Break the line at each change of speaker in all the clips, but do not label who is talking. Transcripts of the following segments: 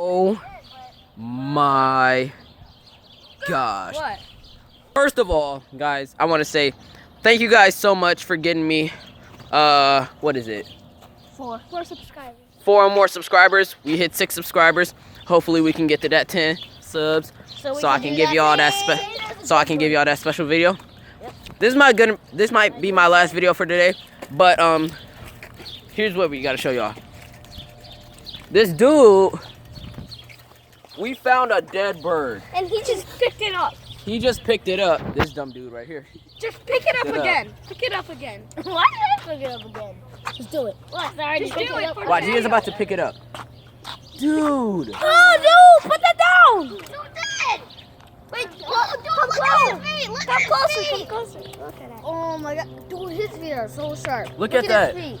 Oh my gosh.
What?
First of all, guys, I want to say thank you guys so much for getting me, what is it?
4 subscribers.
4 more subscribers. We hit 6 subscribers. Hopefully we can get to that 10 subs so I can give y'all that special video.
Yep.
This might be my last video for today, but here's what we got to show y'all. This dude, we found a dead bird.
And he just picked it up.
He just picked it up. This dumb dude right here.
Just pick it up
Pick it
again. Pick it up again.
Why did I pick it up again? Just do it. What? I already
Just
picked
do
it
it
up.
for
Watch, he is about to pick it up. Dude.
Oh, dude, put that down.
Do that. Wait,
Come
look
close.
at his feet. Look
Come
at his
closer.
feet.
Come closer. Look at that.
Oh my god. Dude, his feet are so sharp.
Look at that.
His feet.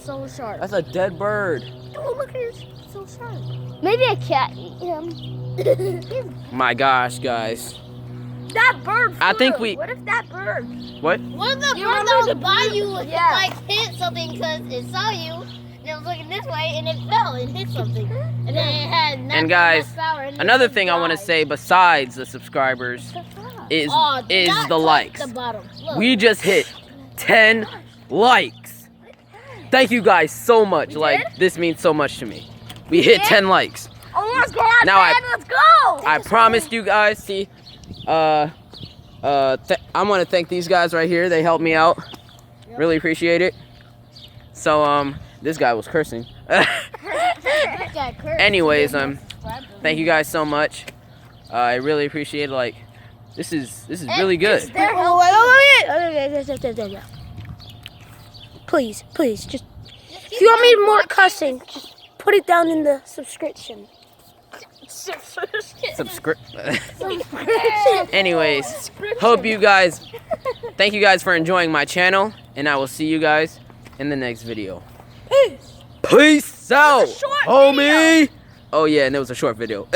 So sharp.
That's a dead bird.
Dude, look at his. So sharp.
Maybe a cat eat him.
My gosh, guys.
That bird.
I think
flew.
we-
What if that bird?
What?
What if the
You
bird
remember
that
the
was by you
Yeah.
like hit something because it saw you and it was looking this way and it fell and hit something and then it had
And guys,
power and
another
it
thing I want to
died.
say besides the subscribers is
Oh, not
the
touch
likes.
The bottom. Look.
We just hit 10 likes. Thank you guys so much. Like, this means so much to me. We hit 10 likes.
Oh my God,
Now
man, let's go.
I promised you guys, see, I want to thank these guys right here. They helped me out. Really appreciate it. So, this guy was cursing. Anyways, thank you guys so much. I really appreciate it. Like, this is really good.
Please, just. If you want me more cussing, just put it down in the subscription.
Anyways, hope you guys, thank you guys for enjoying my channel, and I will see you guys in the next video.
Peace.
Peace out,
short
homie. Oh yeah, and it was a short video.